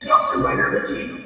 Dawson Rider Wiki.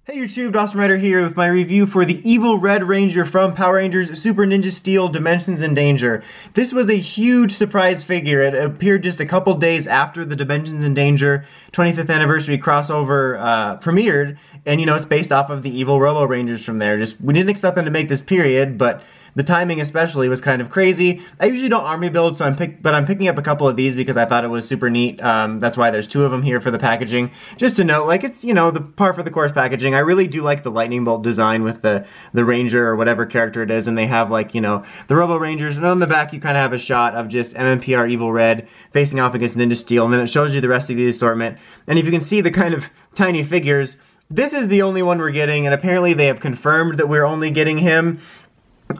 Hey YouTube, Dawson Rider here with my review for the Evil Red Ranger from Power Rangers Super Ninja Steel Dimensions in Danger. This was a huge surprise figure. It appeared just a couple days after the Dimensions in Danger 25th anniversary crossover premiered, and you know, it's based off of the Evil Robo Rangers from there. We didn't expect them to make this period, but the timing especially was kind of crazy. I usually don't army build, so I'm picking up a couple of these because I thought it was super neat. That's why there's two of them here for the packaging. Just to note, like, it's, you know, the par for the course packaging. I really do like the lightning bolt design with the Ranger or whatever character it is, and they have, like, you know, the Robo Rangers, and on the back you kind of have a shot of just MMPR Evil Red facing off against Ninja Steel, and then it shows you the rest of the assortment. And if you can see the kind of tiny figures, this is the only one we're getting, and apparently they have confirmed that we're only getting him.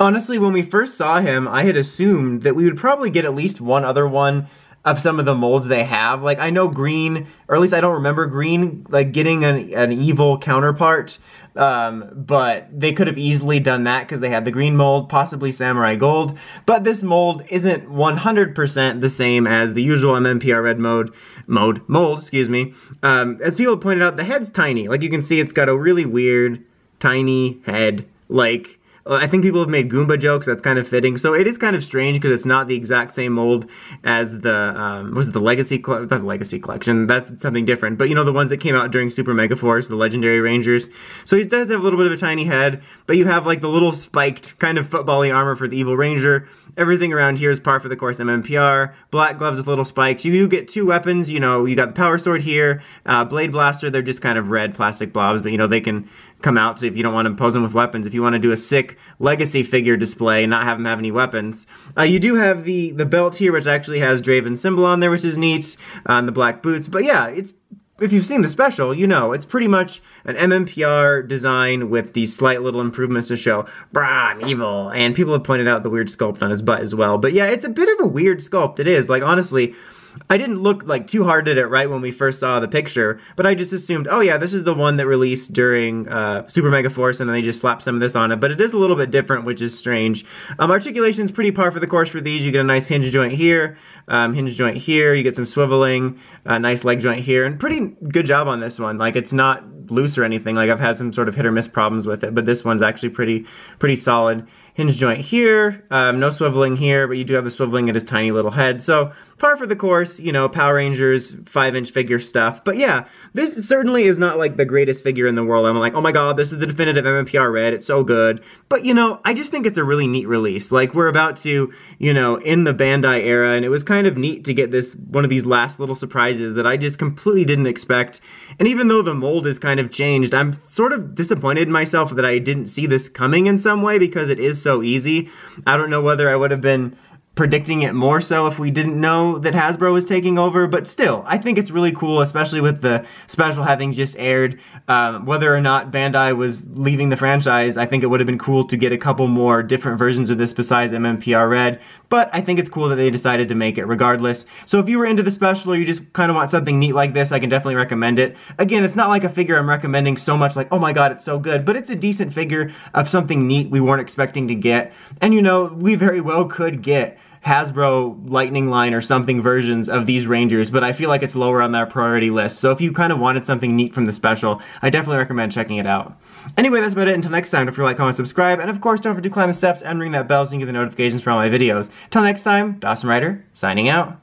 Honestly, when we first saw him, I had assumed that we would probably get at least one other one of some of the molds they have. Like, I know Green, or at least I don't remember Green, like, getting an evil counterpart, but they could have easily done that because they had the green mold, possibly Samurai Gold, but this mold isn't 100% the same as the usual MMPR Red mold, excuse me. As people pointed out, the head's tiny. Like, you can see it's got a really weird, tiny head, like, I think people have made Goomba jokes, that's kind of fitting. So it is kind of strange because it's not the exact same mold as the, was it the Legacy, not the Legacy Collection, that's something different. But you know, the ones that came out during Super Mega Force, the Legendary Rangers. So he does have a little bit of a tiny head, but you have like the little spiked kind of football-y armor for the Evil Ranger. Everything around here is par for the course MMPR. Black gloves with little spikes. You do get two weapons, you know, you got the Power Sword here, Blade Blaster, they're just kind of red plastic blobs, but you know, they can come out, so if you don't want to pose them with weapons, if you want to do a sick Legacy figure display and not have them have any weapons. You do have the belt here, which actually has Draven's symbol on there, which is neat, and the black boots, but yeah, it's, if you've seen the special, you know, it's pretty much an MMPR design with these slight little improvements to show, brah, I'm evil, and people have pointed out the weird sculpt on his butt as well, but yeah, it's a bit of a weird sculpt, it is, like, honestly, I didn't look like too hard at it right when we first saw the picture, but I just assumed, oh yeah, this is the one that released during Super Mega Force, and then they just slapped some of this on it, but it is a little bit different, which is strange. Articulation's pretty par for the course for these. You get a nice hinge joint here, you get some swiveling, a nice leg joint here, and pretty good job on this one. Like, it's not loose or anything, like I've had some sort of hit or miss problems with it, but this one's actually pretty solid. Hinge joint here, no swiveling here, but you do have the swiveling at his tiny little head. So, par for the course, you know, Power Rangers, 5-inch figure stuff. But yeah, this certainly is not like the greatest figure in the world. I'm like, oh my god, this is the definitive MMPR Red, it's so good. But you know, I just think it's a really neat release. Like, we're about to, you know, in the Bandai era, and it was kind of neat to get this, one of these last little surprises that I just completely didn't expect. And even though the mold is kind of changed, I'm sort of disappointed in myself that I didn't see this coming in some way because it is so easy. I don't know whether I would have been predicting it more so if we didn't know that Hasbro was taking over, but still, I think it's really cool, especially with the special having just aired. Whether or not Bandai was leaving the franchise, I think it would have been cool to get a couple more different versions of this besides MMPR Red, but I think it's cool that they decided to make it regardless. So if you were into the special or you just kind of want something neat like this, I can definitely recommend it. Again, it's not like a figure I'm recommending so much like, oh my god, it's so good, but it's a decent figure of something neat we weren't expecting to get. And you know, we very well could get Hasbro Lightning Line or something versions of these Rangers, but I feel like it's lower on their priority list. So if you kind of wanted something neat from the special, I definitely recommend checking it out. Anyway, that's about it. Until next time, don't forget to like, comment, subscribe, and of course, don't forget to climb the steps and ring that bell so you can get the notifications for all my videos. Till next time, Dawson Rider, signing out.